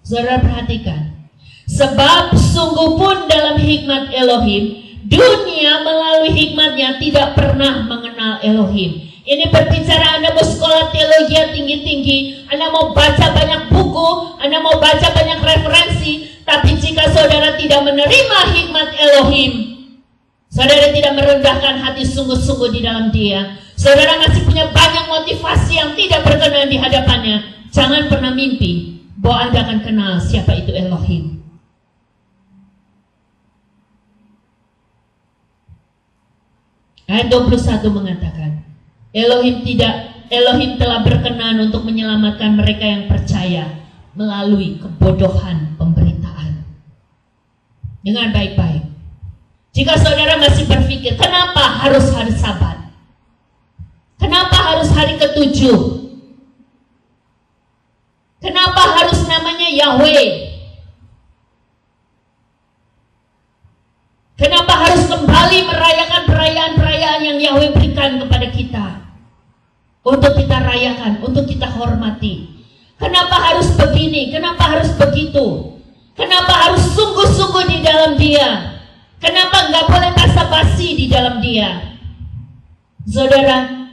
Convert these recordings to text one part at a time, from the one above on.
Saudara perhatikan. Sebab sungguh pun dalam hikmat Elohim, dunia melalui hikmatnya tidak pernah mengenal Elohim. Ini berbicara Anda mau sekolah teologi yang tinggi-tinggi, Anda mau baca banyak buku, Anda mau baca banyak referensi, tapi jika saudara tidak menerima hikmat Elohim, saudara tidak merendahkan hati sungguh-sungguh di dalam Dia, saudara masih punya banyak motivasi yang tidak berkenan di hadapannya, jangan pernah mimpi bahwa Anda akan kenal siapa itu Elohim. Ayat 21 mengatakan, Elohim telah berkenan untuk menyelamatkan mereka yang percaya melalui kebodohan pemberitaan. Dengar baik-baik. Jika saudara masih berpikir, kenapa harus hari Sabat? Kenapa harus hari ke-7? Kenapa harus namanya Yahweh? Kenapa harus kembali merayakan perayaan-perayaan yang Yahweh berikan kepada kita? Untuk kita rayakan, untuk kita hormati. Kenapa harus begini? Kenapa harus begitu? Kenapa harus sungguh-sungguh di dalam Dia? Kenapa nggak boleh basa-basi di dalam Dia? Saudara,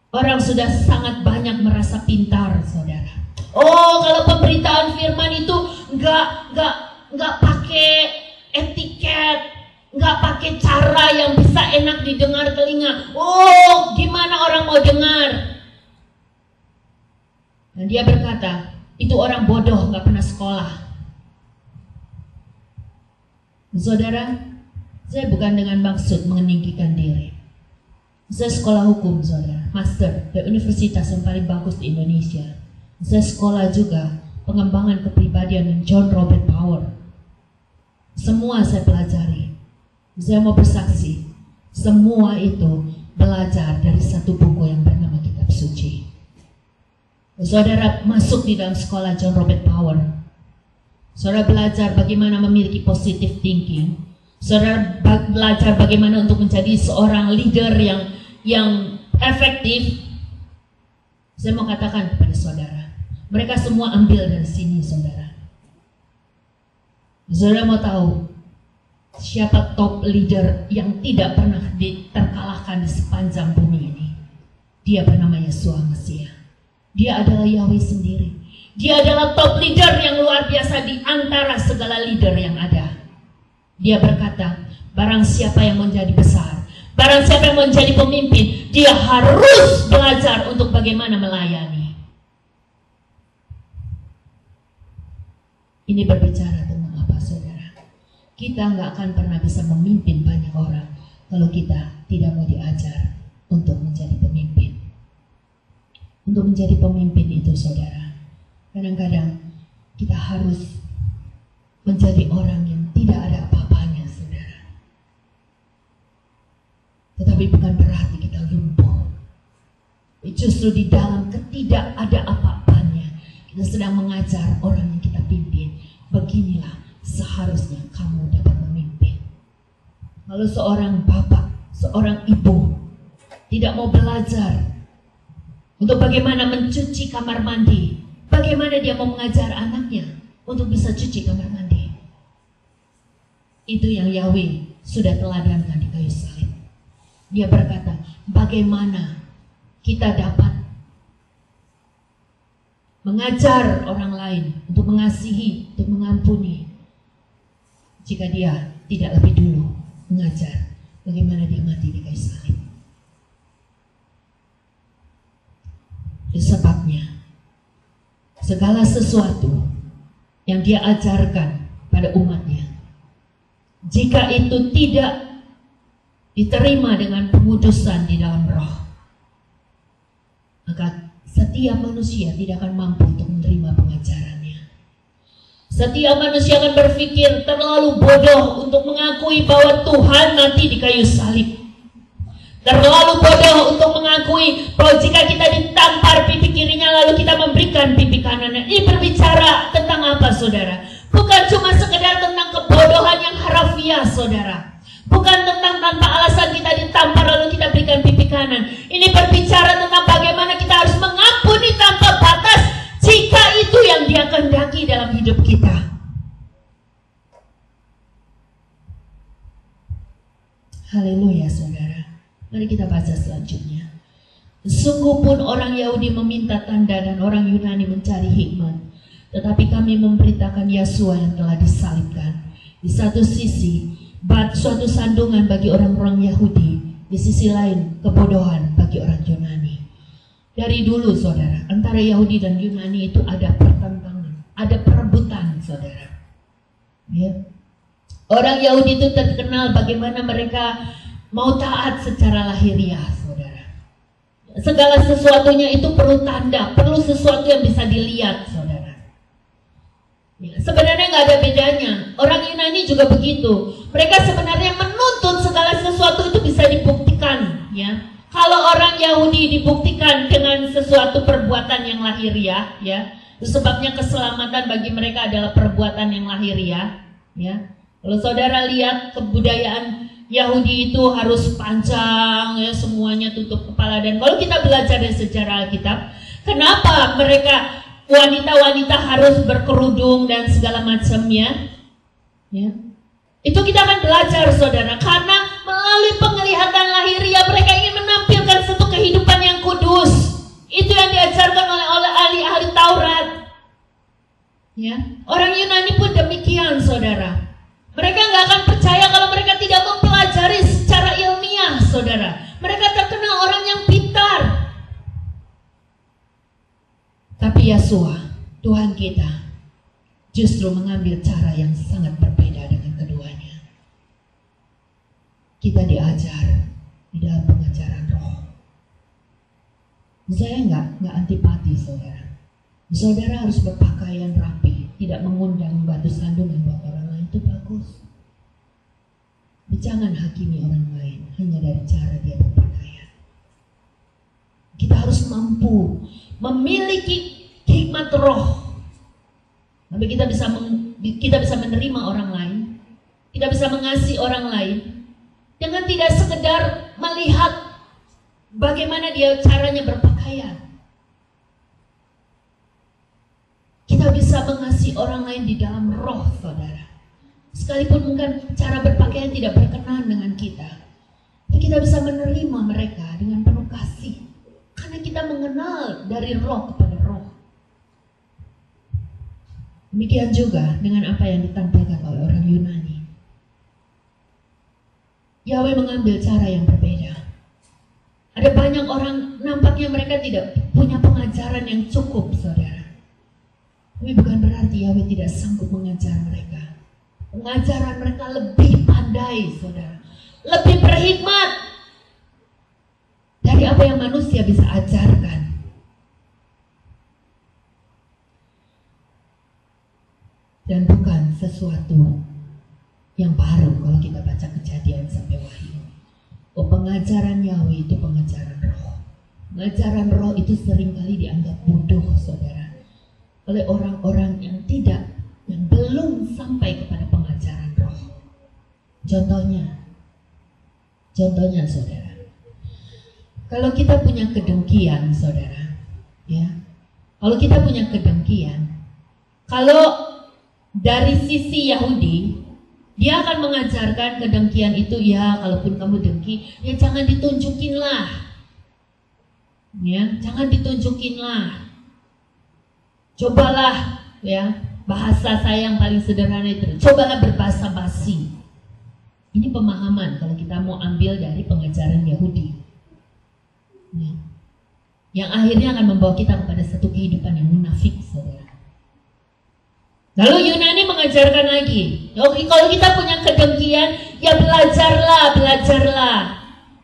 orang sudah sangat banyak merasa pintar, saudara. Oh, kalau pemberitaan firman itu nggak pakai etiket, nggak pakai cara yang bisa enak didengar telinga. Oh, gimana orang mau dengar? Dan dia berkata, itu orang bodoh, nggak pernah sekolah. Saudara, saya bukan dengan maksud meninggikan diri. Saya sekolah hukum, saudara, master di universitas yang paling bagus di Indonesia. Saya sekolah juga pengembangan kepribadian John Robert Power. Semua saya pelajari. Saya mau bersaksi, semua itu belajar dari satu buku yang bernama Kitab Suci. Saudara masuk di dalam sekolah John Robert Power. Saudara belajar bagaimana memiliki positive thinking. Saudara belajar bagaimana untuk menjadi seorang leader yang efektif. Saya mau katakan kepada saudara, mereka semua ambil dari sini, saudara. Saudara mau tahu siapa top leader yang tidak pernah terkalahkan di sepanjang bumi ini? Dia bernama Yeshua Mesias. Dia adalah Yahweh sendiri. Dia adalah top leader yang luar biasa di antara segala leader yang ada. Dia berkata, barang siapa yang menjadi besar, barang siapa yang menjadi pemimpin, dia harus belajar untuk bagaimana melayani. Ini berbicara tentang apa, saudara? Kita nggak akan pernah bisa memimpin banyak orang kalau kita tidak mau diajar untuk menjadi pemimpin. Untuk menjadi pemimpin itu, saudara, kadang-kadang kita harus menjadi orang yang tidak ada apa-apanya, saudara. Tetapi bukan berarti kita lumpuh. Justru di dalam ketidak ada apa-apanya, kita sedang mengajar orang yang kita pimpin. Beginilah seharusnya kamu dapat memimpin. Kalau seorang bapak, seorang ibu tidak mau belajar untuk bagaimana mencuci kamar mandi, bagaimana dia mau mengajar anaknya untuk bisa cuci kamar mandi? Itu yang Yahweh sudah teladankan di kayu salib. Dia berkata, bagaimana kita dapat mengajar orang lain untuk mengasihi, untuk mengampuni, jika dia tidak lebih dulu mengajar bagaimana dia mati di kayu salib. Sebabnya segala sesuatu yang dia ajarkan pada umatnya, jika itu tidak diterima dengan pengudusan di dalam roh, maka setiap manusia tidak akan mampu untuk menerima pengajarannya. Setiap manusia akan berpikir terlalu bodoh untuk mengakui bahwa Tuhan mati di kayu salib. Terlalu bodoh untuk mengakui bahwa jika kita ditampar pipi kirinya lalu kita memberikan pipi kanannya. Ini berbicara tentang apa, saudara? Bukan cuma sekedar tentang kebodohan yang harafiah, saudara. Bukan tentang tanpa alasan kita ditampar lalu kita berikan pipi kanan. Ini berbicara tentang bagaimana kita harus mengampuni tanpa batas jika itu yang Dia kehendaki dalam hidup kita. Haleluya saudara. Mari kita baca selanjutnya. Sungguh pun orang Yahudi meminta tanda dan orang Yunani mencari hikmat, tetapi kami memberitakan Yesua yang telah disalibkan. Di satu sisi suatu sandungan bagi orang-orang Yahudi, di sisi lain kebodohan bagi orang Yunani. Dari dulu saudara, antara Yahudi dan Yunani itu ada pertentangan, ada perebutan saudara. Ya. Orang Yahudi itu terkenal bagaimana mereka mau taat secara lahiriah, saudara. Segala sesuatunya itu perlu tanda, perlu sesuatu yang bisa dilihat, saudara. Ya, sebenarnya nggak ada bedanya. Orang Yunani juga begitu. Mereka sebenarnya menuntut segala sesuatu itu bisa dibuktikan, ya. Kalau orang Yahudi dibuktikan dengan sesuatu perbuatan yang lahiriah, ya, sebabnya keselamatan bagi mereka adalah perbuatan yang lahiriah, ya. Kalau saudara lihat kebudayaan Yahudi itu harus panjang, ya, semuanya tutup kepala. Dan kalau kita belajar dari sejarah Alkitab, kenapa mereka wanita-wanita harus berkerudung dan segala macamnya, ya, itu kita akan belajar saudara. Karena melalui penglihatan lahiriah mereka ingin menampilkan satu kehidupan yang kudus. Itu yang diajarkan oleh ahli-ahli Taurat, ya. Orang Yunani pun demikian saudara. Mereka nggak akan percaya kalau mereka tidak mempelajari secara ilmiah, saudara. Mereka terkenal orang yang pintar. Tapi Yesua, Tuhan kita, justru mengambil cara yang sangat berbeda dengan keduanya. Kita diajar di dalam pengajaran roh. Saya nggak antipati saudara. Saudara harus berpakaian rapi, tidak mengundang batu sandungan buat orang lain, itu bagus. Jangan hakimi orang lain hanya dari cara dia berpakaian. Kita harus mampu memiliki hikmat roh, sampai kita bisa menerima orang lain, kita bisa mengasihi orang lain, dengan tidak sekedar melihat bagaimana dia caranya berpakaian. Kita bisa mengasihi orang lain di dalam roh, saudara. Sekalipun mungkin cara berpakaian tidak berkenan dengan kita, tapi kita bisa menerima mereka dengan penuh kasih. Karena kita mengenal dari roh kepada roh. Demikian juga dengan apa yang ditampilkan oleh orang Yunani. Yahweh mengambil cara yang berbeda. Ada banyak orang nampaknya mereka tidak punya pengajaran yang cukup, saudara. Tapi bukan berarti Yahweh tidak sanggup mengajar mereka. Pengajaran mereka lebih pandai, saudara. Lebih berhikmat dari apa yang manusia bisa ajarkan. Dan bukan sesuatu yang baru kalau kita baca Kejadian sampai Wahyu. Oh, pengajaran Yahweh itu pengajaran roh. Pengajaran roh itu seringkali dianggap bodoh, saudara, oleh orang-orang yang belum sampai kepada pengajaran roh. Contohnya saudara, kalau kita punya kedengkian, saudara, ya, kalau dari sisi Yahudi, dia akan mengajarkan kedengkian itu, ya, kalaupun kamu dengki, ya jangan ditunjukin lah, ya, jangan ditunjukin lah. Cobalah, ya, bahasa saya yang paling sederhana itu, cobalah berbahasa basi. Ini pemahaman kalau kita mau ambil dari pengajaran Yahudi, ya, yang akhirnya akan membawa kita kepada satu kehidupan yang munafik, saudara. Lalu Yunani mengajarkan lagi, oke, kalau kita punya kedengkian, ya belajarlah,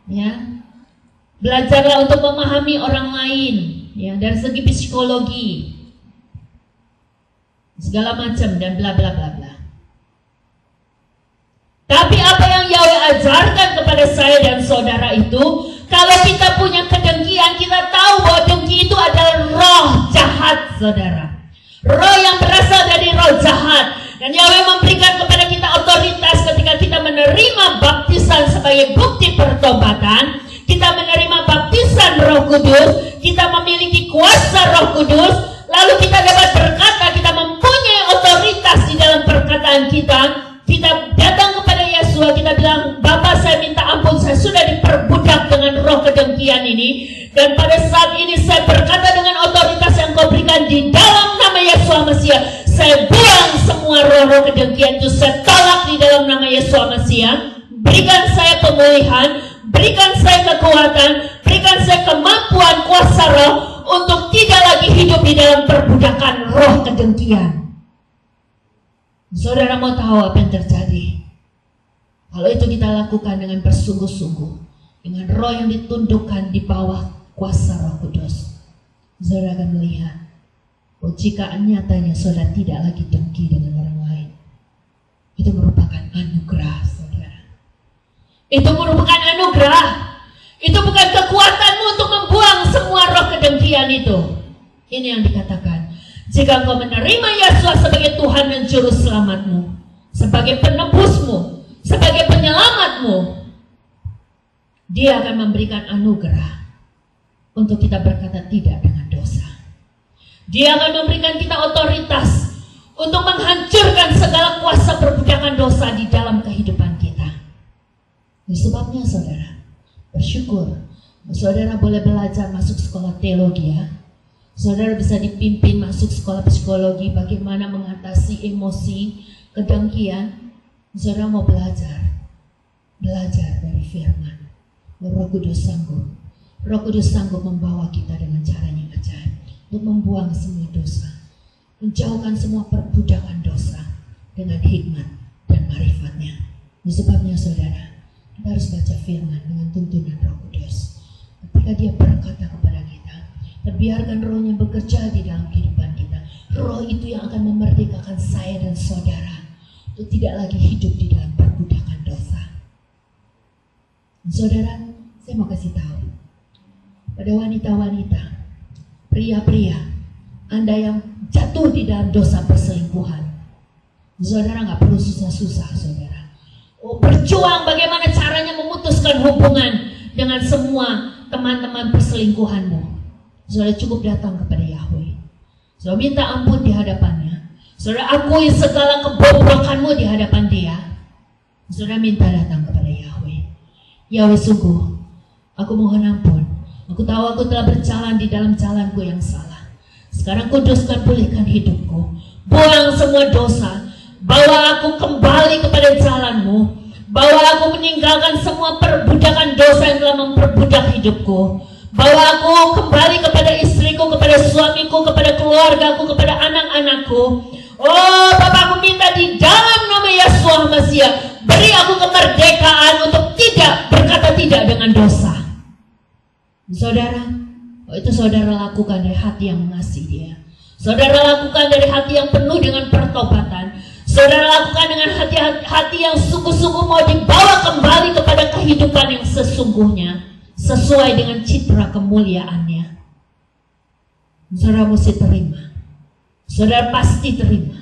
ya, belajarlah untuk memahami orang lain, ya, dari segi psikologi, segala macam dan bla bla bla bla. Tapi apa yang Yahweh ajarkan kepada saya dan saudara itu, kalau kita punya kedengkian, kita tahu bahwa dengki itu adalah roh jahat, saudara. Roh yang berasal dari roh jahat. Dan Yahweh memberikan kepada kita otoritas ketika kita menerima baptisan sebagai bukti pertobatan. Kita menerima baptisan Roh Kudus, kita memiliki kuasa Roh Kudus. Lalu kita dapat berkata, kita mempunyai otoritas di dalam perkataan kita. Kita datang kepada Yesus, kita bilang, Bapa, saya minta ampun, saya sudah diperbudak dengan roh kedengkian ini. Dan pada saat ini saya berkata dengan otoritas yang kau berikan di dalam nama Yesus Mesias, saya buang semua roh-roh kedengkian itu, saya tolak di dalam nama Yesus Mesias. Berikan saya pemulihan, berikan saya kekuatan, berikan saya kemampuan kuasa roh untuk tidak lagi hidup di dalam perbudakan roh kedengkian. Saudara mau tahu apa yang terjadi? Kalau itu kita lakukan dengan bersungguh-sungguh, dengan roh yang ditundukkan di bawah kuasa Roh Kudus, saudara akan melihat bahwa jika nyatanya saudara tidak lagi dengki dengan orang lain, itu merupakan anugerah, saudara. Itu merupakan anugerah. Itu bukan kekuatanmu untuk membuang semua roh kedengkian itu. Ini yang dikatakan, jika engkau menerima Yesus sebagai Tuhan dan Juru Selamatmu, sebagai penebusmu, sebagai penyelamatmu, Dia akan memberikan anugerah untuk kita berkata tidak dengan dosa. Dia akan memberikan kita otoritas untuk menghancurkan segala kuasa perbudakan dosa di dalam kehidupan kita. Ini sebabnya saudara, bersyukur saudara boleh belajar masuk sekolah teologi ya. Saudara bisa dipimpin masuk sekolah psikologi, bagaimana mengatasi emosi, kedengkian. Saudara mau belajar dari firman. Roh Kudus sanggup. Roh Kudus sanggup membawa kita dengan caranya yang ajaib untuk membuang semua dosa, menjauhkan semua perbudakan dosa dengan hikmat dan marifatnya. Sebabnya saudara, kita harus baca firman dengan tuntunan Roh Kudus. Ketika Dia berkata kepada kita, biarkan rohnya bekerja di dalam kehidupan kita. Roh itu yang akan memerdekakan saya dan saudara untuk tidak lagi hidup di dalam perbudakan dosa. Saudara, saya mau kasih tahu pada wanita-wanita, pria-pria, Anda yang jatuh di dalam dosa perselingkuhan, saudara nggak perlu susah-susah, saudara. Berjuang bagaimana caranya memutuskan hubungan dengan semua teman-teman perselingkuhanmu. Saudara cukup datang kepada Yahweh. Saudara minta ampun di hadapannya. Saudara akui segala kebobrokanmu di hadapan Dia. Saudara minta datang kepada Yahweh. Yahweh, sungguh aku mohon ampun. Aku tahu aku telah berjalan di dalam jalanku yang salah. Sekarang kuduskan, pulihkan hidupku. Buang semua dosa. Bawa aku kembali kepada jalanmu. Bawa aku meninggalkan semua perbudakan dosa yang telah memperbudak hidupku. Bawa aku kembali kepada istriku, kepada suamiku, kepada keluargaku, kepada anak-anakku. Oh Bapak, aku minta di dalam nama Yesus Mesias, beri aku kemerdekaan untuk tidak berkata tidak dengan dosa. Saudara, itu saudara lakukan dari hati yang mengasihi Dia. Saudara lakukan dari hati yang penuh dengan pertobatan. Saudara lakukan dengan hati yang sungguh-sungguh mau dibawa kembali kepada kehidupan yang sesungguhnya, sesuai dengan citra kemuliaannya. Saudara mesti terima. Saudara pasti terima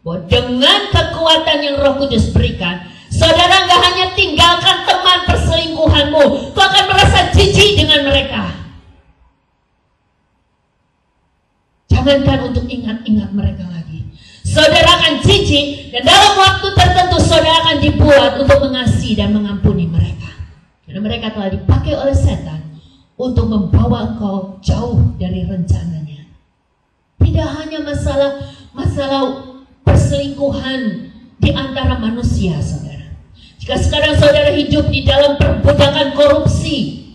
bahwa dengan kekuatan yang Roh Kudus berikan, saudara gak hanya tinggalkan teman perselingkuhanmu, kau akan merasa jijik dengan mereka. Jangankan untuk ingat-ingat mereka lagi. Saudara akan jijik, dan dalam waktu tertentu saudara akan dibuat untuk mengasihi dan mengampuni mereka. Karena mereka telah dipakai oleh setan untuk membawa engkau jauh dari rencananya. Tidak hanya masalah perselingkuhan di antara manusia, saudara. Jika sekarang saudara hidup di dalam perbudakan korupsi,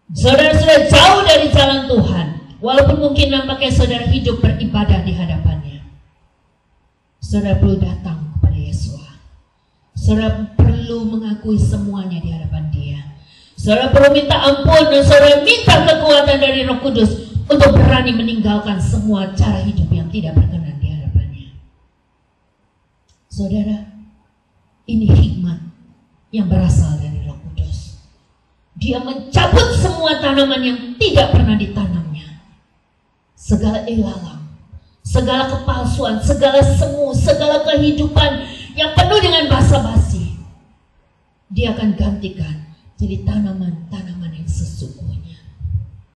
saudara sudah jauh dari jalan Tuhan. Walaupun mungkin nampaknya saudara hidup beribadah di hadapannya, saudara perlu datang kepada Yesus. Saudara perlu mengakui semuanya di hadapan Dia. Saudara perlu minta ampun dan saudara minta kekuatan dari Roh Kudus untuk berani meninggalkan semua cara hidup yang tidak berkenan di hadapannya. Saudara, ini hikmat yang berasal dari Roh Kudus. Dia mencabut semua tanaman yang tidak pernah ditanamnya. Segala ilalang, segala kepalsuan, segala semu, segala kehidupan yang penuh dengan basa-basi, Dia akan gantikan jadi tanaman-tanaman yang sesungguhnya.